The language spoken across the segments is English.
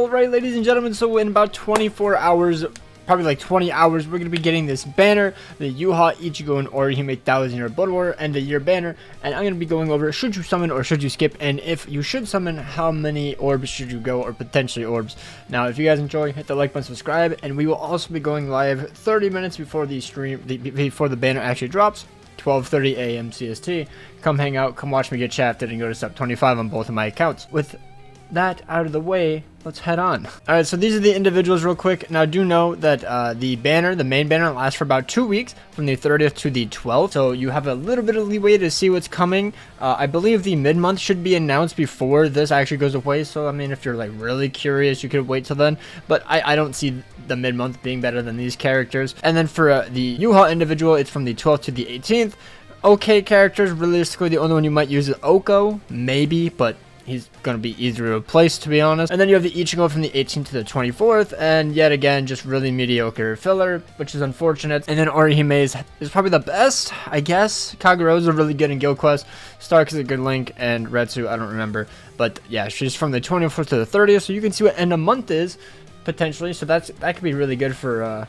Alright, ladies and gentlemen, so in about 24 hours, probably like 20 hours, we're going to be getting this banner, the Yuha, Ichigo, and Orihime 1000-year Blood War End of Year banner, and I'm going to be going over should you summon or should you skip, and if you should summon, how many orbs should you go, or potentially orbs. Now, if you guys enjoy, hit the like button, subscribe, and we will also be going live 30 minutes before the stream, before the banner actually drops. 12:30 a.m. CST. Come hang out, come watch me get shafted, and go to step 25 on both of my accounts. With that out of the way, let's head on. Alright, so these are the individuals real quick. Now, do know that the main banner, lasts for about 2 weeks, from the 30th to the 12th. So you have a little bit of leeway to see what's coming. I believe the mid-month should be announced before this actually goes away. So, I mean, if you're like really curious, you could wait till then. But I don't see the mid-month being better than these characters. And then for the Yuha individual, it's from the 12th to the 18th. Okay characters, realistically, the only one you might use is Oko, maybe, but he's going to be easy to replace, to be honest. And then you have the Ichigo from the 18th to the 24th, and yet again, just really mediocre filler, which is unfortunate. And then Orihime is probably the best, I guess. Kagero's are really good in Guild Quest. Stark is a good link, and Retsu, I don't remember. But yeah, she's from the 24th to the 30th, so you can see what end of month is, potentially. So that could be really good for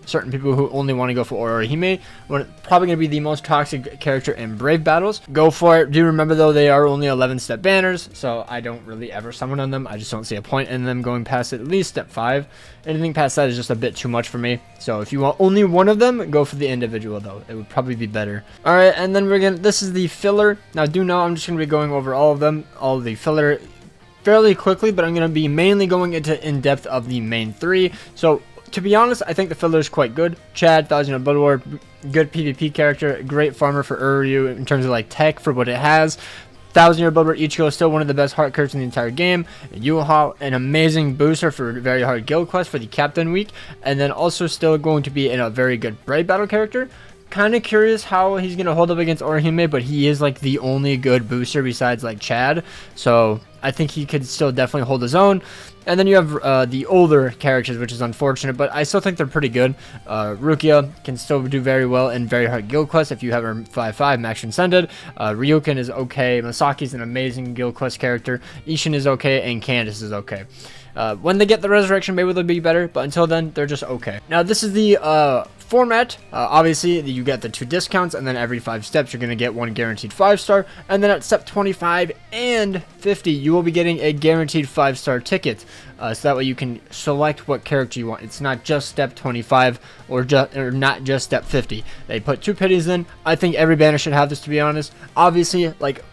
certain people who only want to go for Orihime. Probably going to be the most toxic character in Brave battles. Go for it. Do remember though, they are only 11-step banners, so I don't really ever summon on them. I just don't see a point in them going past at least step 5. Anything past that is just a bit too much for me. So if you want only one of them, go for the individual though. It would probably be better. Alright, and then this is the filler. Now do know I'm just going to be going over all of them, all of the filler fairly quickly, but I'm going to be mainly going into in-depth of the main 3. So to be honest, I think the filler is quite good. Chad, 1000-year Blood War, good PvP character, great farmer for Uryu in terms of like tech for what it has. 1000-year Blood War Ichigo is still one of the best heart characters in the entire game. Yuha, an amazing booster for very hard guild quest for the Captain Week, and then also still going to be in a very good Brave battle character. Kind of curious how he's going to hold up against Orihime, but he is like the only good booster besides like Chad, so I think he could still definitely hold his own. And then you have the older characters, which is unfortunate, but I still think they're pretty good. Rukia can still do very well in very hard guild quests if you have her 5-5 max transcended. Ryukin is okay. Masaki's an amazing guild quest character. Ishin is okay, and Candace is okay. When they get the resurrection, maybe they'll be better, but until then, they're just okay. Now, this is the format. Obviously, you get the 2 discounts, and then every 5 steps, you're going to get 1 guaranteed 5-star, and then at step 25 and 50, you will be getting a guaranteed 5-star ticket, so that way you can select what character you want. It's not just step 25 or not just step 50. They put 2 pities in. I think every banner should have this, to be honest. Obviously, like,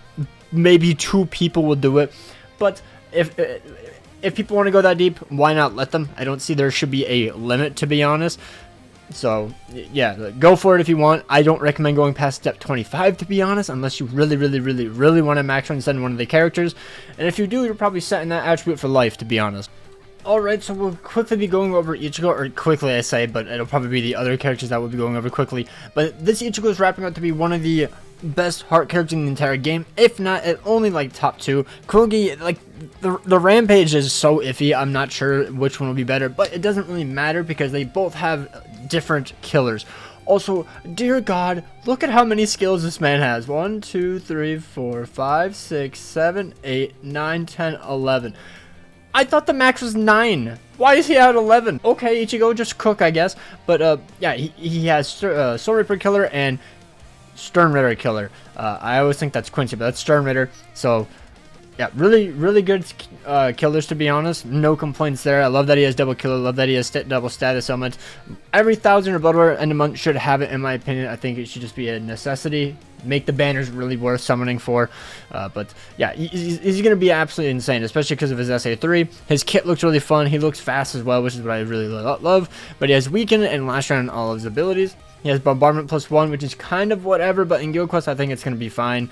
maybe 2 people will do it, but if people want to go that deep, why not let them? I don't see there should be a limit, to be honest. So, yeah, go for it if you want. I don't recommend going past step 25, to be honest, unless you really want to max transcend one of the characters. And if you do, you're probably setting that attribute for life, to be honest. Alright, so we'll quickly be going over Ichigo, or quickly I say, but it'll probably be the other characters that we'll be going over quickly. But this Ichigo is wrapping up to be one of the best heart characters in the entire game, if not at only like top 2. Kogi, like the Rampage is so iffy, I'm not sure which one will be better, but it doesn't really matter because they both have different killers. Also, dear God, look at how many skills this man has. 1, 2, 3, 4, 5, 6, 7, 8, 9, 10, 11. I thought the max was 9. Why is he at 11? Okay, Ichigo, just cook, I guess. But, yeah, he has Soul Reaper Killer and Stern Ritter Killer. I always think that's Quincy, but that's Stern Ritter. So, yeah, really good killers, to be honest. No complaints there. I love that he has double killer. Love that he has double status elements. Every 1000-year Blood War end of month should have it, in my opinion. I think it should just be a necessity. Make the banners really worth summoning for. But yeah, he's going to be absolutely insane, especially because of his SA3. His kit looks really fun. He looks fast as well, which is what I really love. But he has Weaken and Last Round on all of his abilities. He has Bombardment +1, which is kind of whatever, but in Guild Quest, I think it's going to be fine.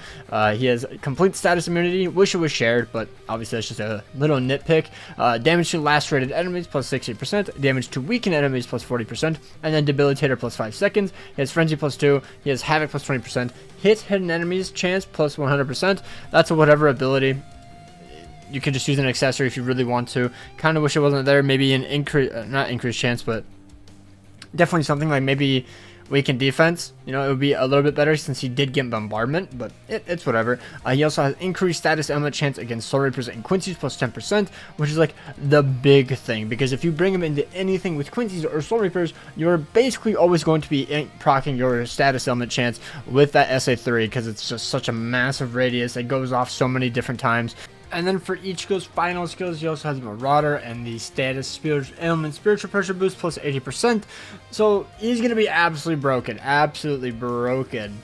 He has complete status immunity. Wish it was shared, but obviously that's just a little nitpick. Damage to lacerated enemies +60%. Damage to weakened enemies +40%. And then Debilitator +5 seconds. He has Frenzy +2. He has Havoc +20%. Hit hidden enemies chance +100%. That's a whatever ability. You could just use an accessory if you really want to. Kind of wish it wasn't there. Maybe an not increased chance, but definitely something like maybe weakened defense. You know, it would be a little bit better since he did get bombardment, but it's whatever. He also has increased status element chance against Soul Reapers and Quincy's plus 10%, which is like the big thing, because if you bring him into anything with Quincy's or Soul Reapers, you're basically always going to be proccing your status element chance with that SA3, because it's just such a massive radius. It goes off so many different times. And then for Ichigo's final skills, he also has Marauder and the status spiritual pressure boost plus 80%. So he's going to be absolutely broken. Absolutely broken.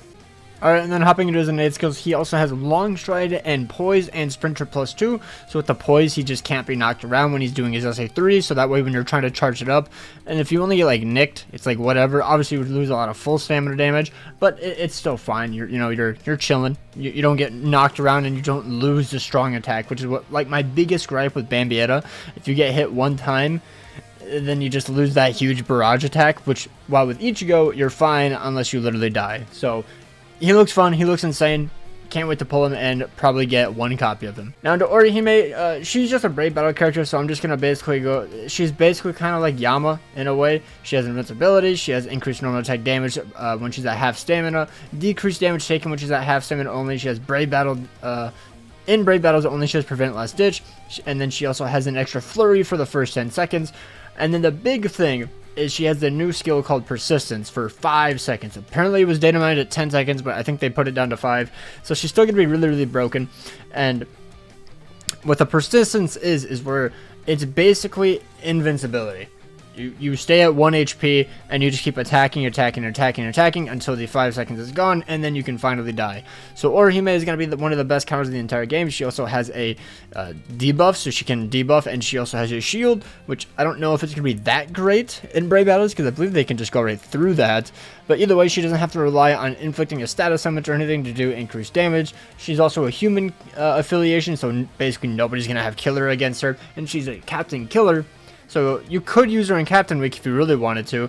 Alright, and then hopping into his innate skills, he also has Long Stride and Poise and Sprinter plus 2. So with the Poise, he just can't be knocked around when he's doing his SA3. So that way when you're trying to charge it up, and if you only get like nicked, it's like whatever. Obviously you would lose a lot of full stamina damage, but it's still fine. You're chilling. You don't get knocked around and you don't lose the strong attack, which is what like my biggest gripe with Bambietta. If you get hit one time, then you just lose that huge barrage attack, which while with Ichigo, you're fine unless you literally die. So he looks fun. He looks insane. Can't wait to pull him and probably get one copy of him. Now to Orihime, she's just a Brave Battle character, so I'm just going to basically go... She's basically kind of like Yama in a way. She has invincibility. She has increased normal attack damage when she's at half stamina. Decreased damage taken when she's at half stamina only. She has Brave Battle... in Brave Battles only, she has Prevent Last Ditch. And then she also has an extra Flurry for the first 10 seconds. And then the big thing is she has the new skill called Persistence for 5 seconds. Apparently it was data mined at 10 seconds, but I think they put it down to 5. So she's still going to be really, really broken. And what the Persistence is where it's basically invincibility. You stay at 1 HP and you just keep attacking until the 5 seconds is gone, and then you can finally die. So Orihime is going to be one of the best counters in the entire game. She also has a debuff, so she can debuff, and she also has a shield, which I don't know if it's going to be that great in Brave Battles, because I believe they can just go right through that. But either way, she doesn't have to rely on inflicting a status summon or anything to do increased damage. She's also a human affiliation, so basically nobody's going to have killer against her, and she's a captain killer. So you could use her in Captain Week if you really wanted to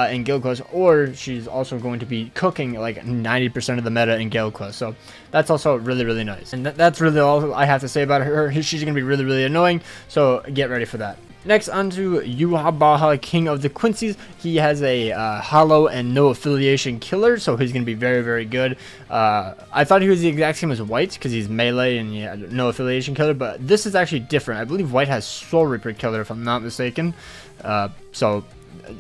in Guild Quest, or she's also going to be cooking like 90% of the meta in Guild Quest. So that's also really, really nice. And that's really all I have to say about her. She's going to be really, really annoying, so get ready for that. Next, on to Yuha, King of the Quincy's. He has a hollow and no affiliation killer, so he's going to be very, very good. I thought he was the exact same as White, because he's melee and he had no affiliation killer, but this is actually different. I believe White has Soul Reaper killer, if I'm not mistaken. So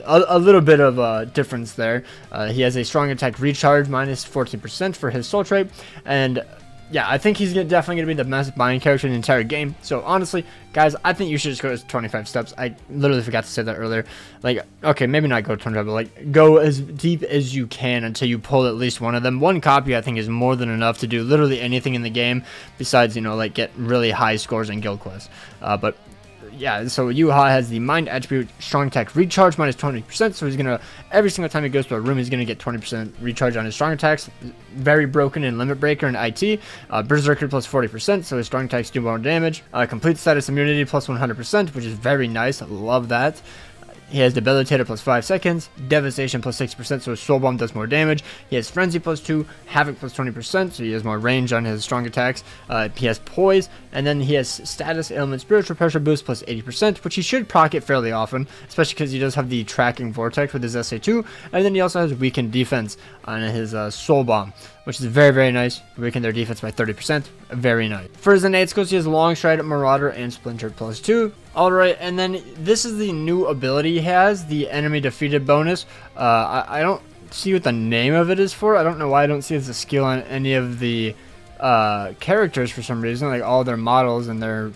a little bit of a difference there. He has a strong attack recharge, minus 14% for his soul trait, and yeah, I think he's definitely going to be the best buying character in the entire game. So honestly, guys, I think you should just go to 25 steps. I literally forgot to say that earlier. Like, okay, maybe not go to 25, but like go as deep as you can until you pull at least one of them. One copy, I think, is more than enough to do literally anything in the game besides, like get really high scores in Guild Quest. But yeah, so Yuha has the Mind Attribute Strong Attack Recharge minus 20%, so he's going to, every single time he goes to a room, he's going to get 20% recharge on his strong attacks. Very broken in Limit Breaker and IT. Berserker plus 40%, so his strong attacks do more damage. Complete Status Immunity plus 100%, which is very nice. I love that. He has Debilitator plus 5 seconds, Devastation plus 6%, so his Soul Bomb does more damage. He has Frenzy plus 2, Havoc plus 20%, so he has more range on his strong attacks. He has Poise, and then he has Status Ailment Spiritual Pressure Boost plus 80%, which he should proc it fairly often, especially because he does have the Tracking Vortex with his SA2, and then he also has Weakened Defense on his Soul Bomb, which is very, very nice. Weaken their defense by 30%. Very nice. For his innate skills, he has Long Stride, Marauder, and Splinter plus 2. Alright, and then this is the new ability he has, the Enemy Defeated bonus. I don't see what the name of it is for. I don't know why I don't see it as a skill on any of the characters for some reason. Like all their models and their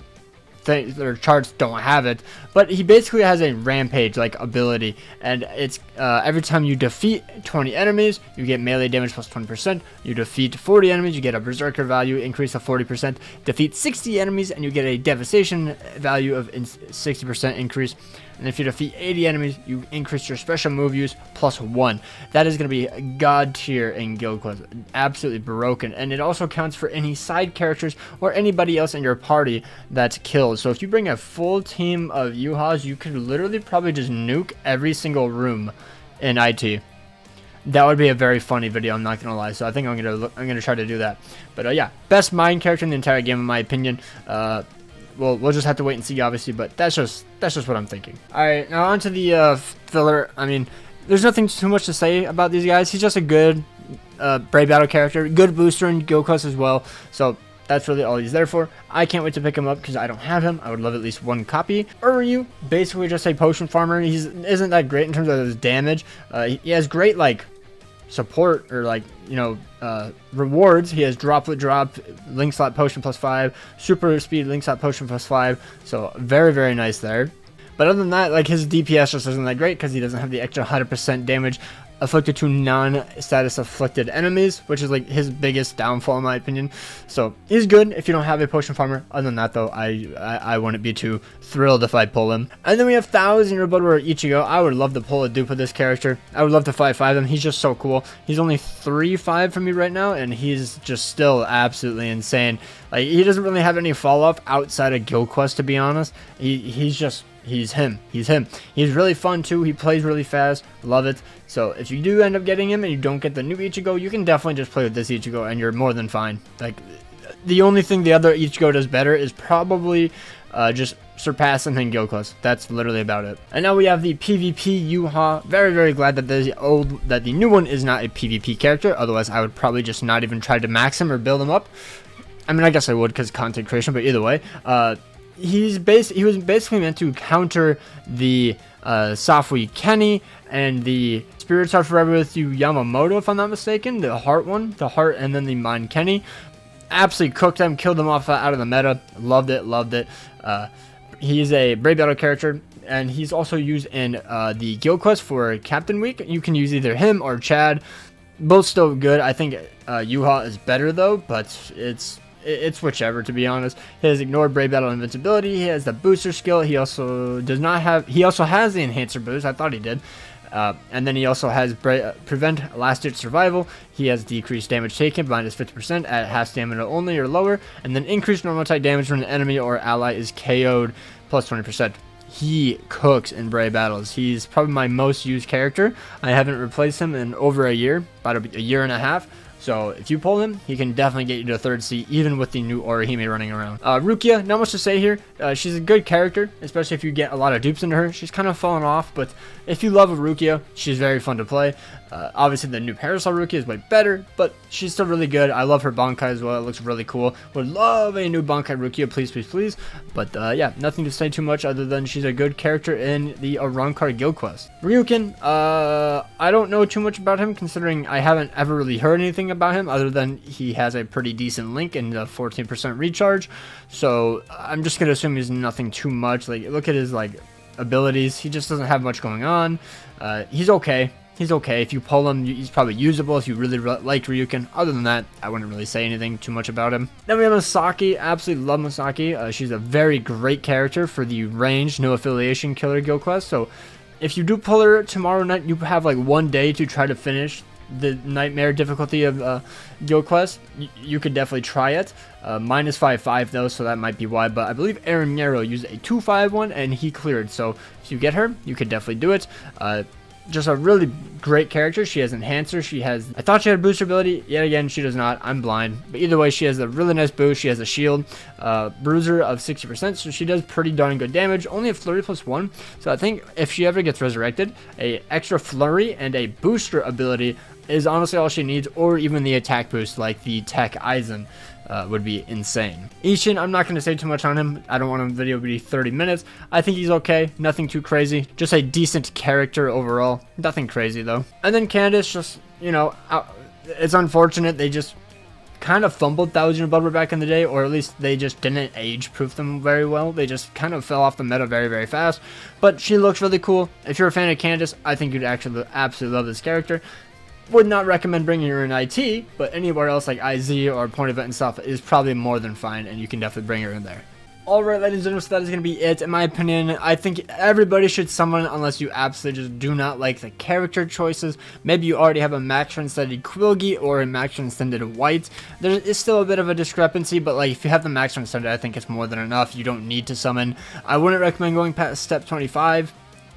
charts don't have it, but he basically has a rampage like ability, and it's every time you defeat 20 enemies, you get melee damage plus 20%. You defeat 40 enemies, you get a berserker value increase of 40%. Defeat 60 enemies and you get a devastation value of 60% increase. And if you defeat 80 enemies, you increase your special move use plus 1. That is going to be god tier in Guild Quest. Absolutely broken. And it also counts for any side characters or anybody else in your party that's killed. So if you bring a full team of Yuhas, you could literally probably just nuke every single room in IT. That would be a very funny video, I'm not gonna lie. So I think I'm gonna try to do that. But yeah, best mind character in the entire game in my opinion. Well, we'll just have to wait and see, obviously, but that's just what I'm thinking. All right, now on to the filler. I mean, there's nothing too much to say about these guys. He's just a good Brave Battle character, good booster in Guild Quest as well. So that's really all he's there for. I can't wait to pick him up because I don't have him. I would love at least one copy. Uryu, basically just a potion farmer. He isn't that great in terms of his damage. He has great like support or like, you know, rewards. He has droplet drop, link slot potion +5, super speed link slot potion +5. So very, very nice there. But other than that, like his DPS just isn't that great because he doesn't have the extra 100% damage afflicted to non-status afflicted enemies, which is like his biggest downfall in my opinion. So he's good if you don't have a potion farmer. Other than that though, I wouldn't be too thrilled if I pull him. And then we have 1000 Roboto Ichigo. I would love to pull a dupe of this character. I would love to 5-5 him. He's just so cool. He's only 3-5 for me right now, and he's just still absolutely insane. Like he doesn't really have any fall off outside of Guild Quest, to be honest. He's him. He's really fun too. He plays really fast. Love it. So if you do end up getting him and you don't get the new Ichigo, you can definitely just play with this Ichigo and you're more than fine. Like the only thing the other Ichigo does better is probably just surpass him in Guild Quest. That's literally about it. And now we have the PvP Yuha. Very, very glad that the new one is not a PvP character. Otherwise, I would probably just not even try to max him or build him up. I mean, I guess I would because content creation, but either way, he was basically meant to counter the Safui Kenny and the Spirits Are Forever With You Yamamoto, if I'm not mistaken. The heart one, and then the Mind Kenny. Absolutely cooked them, killed them off out of the meta. Loved it. He's a Brave Battle character, and he's also used in the Guild Quest for Captain Week. You can use either him or Chad. Both still good. I think Yuha is better though, but it's whichever, to be honest. He has ignored Brave Battle invincibility. He has the booster skill. He also has the enhancer boost. I thought he did. And then he also has prevent last ditch survival. He has decreased damage taken minus 50% at half stamina only or lower, and then increased normal type damage when an enemy or ally is KO'd plus 20%. He cooks in Brave Battles. He's probably my most used character. I haven't replaced him in over a year, about a year and a half. So if you pull him, he can definitely get you to 3rd seat, even with the new Orihime running around. Rukia, not much to say here. She's a good character, especially if you get a lot of dupes into her. She's kind of fallen off, but if you love a Rukia, she's very fun to play. Obviously, the new Parasol Rukia is way better, but she's still really good. I love her Bankai as well. It looks really cool. Would love a new Bankai Rukia, please, please, please. But yeah, nothing to say too much other than she's a good character in the Arrancar Guild Quest. Ryukin, I don't know too much about him, considering I haven't ever really heard anything about him other than he has a pretty decent link and a 14% recharge. So I'm just gonna assume he's nothing too much. Like, look at his like abilities. He just doesn't have much going on. He's okay. If you pull him, he's probably usable if you really like Ryukin. Other than that, I wouldn't really say anything too much about him. Then we have Masaki. Absolutely love Masaki. She's a very great character for the ranged, no affiliation killer Guild Quest. So if you do pull her tomorrow night, you have like one day to try to finish the nightmare difficulty of Guild Quest. You could definitely try it. Minus 5-5 though, so that might be why. But I believe Aaron Nero used a 2-5 one and he cleared. So if you get her, you could definitely do it. Just a really great character. She has enhancer. I thought she had booster ability. Yet again, she does not. I'm blind. But either way, she has a really nice boost. She has a shield, bruiser of 60%. So she does pretty darn good damage. Only a flurry +1. So I think if she ever gets resurrected, a extra flurry and a booster ability is honestly all she needs, or even the attack boost like the Tech Aizen. Would be insane. Ishin, I'm not going to say too much on him. I don't want a video to be 30 minutes. I think he's okay. Nothing too crazy. Just a decent character overall. Nothing crazy though. And then Candace, just, you know, it's unfortunate. They just kind of fumbled 1000 Bloodborne back in the day, or at least they just didn't age-proof them very well. They just kind of fell off the meta very, very fast. But she looks really cool. If you're a fan of Candace, I think you'd actually absolutely love this character. Would not recommend bringing her in IT, but anywhere else like IZ or Point Event and stuff is probably more than fine, and you can definitely bring her in there. Alright, ladies and gentlemen, so that is going to be it. In my opinion, I think everybody should summon unless you absolutely just do not like the character choices. Maybe you already have a max transcended Quilgi or a max transcended White. There is still a bit of a discrepancy, but like if you have the max transcended, I think it's more than enough. You don't need to summon. I wouldn't recommend going past step 25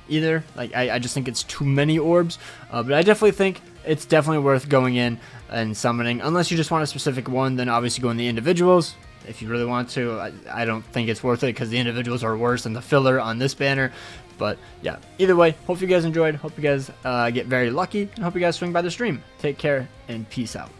either. Like I just think it's too many orbs, but I definitely think it's definitely worth going in and summoning. Unless you just want a specific one, then obviously go in the individuals. if you really want to. I don't think it's worth it because the individuals are worse than the filler on this banner. But yeah, either way, hope you guys enjoyed. Hope you guys get very lucky, and hope you guys swing by the stream. Take care and peace out.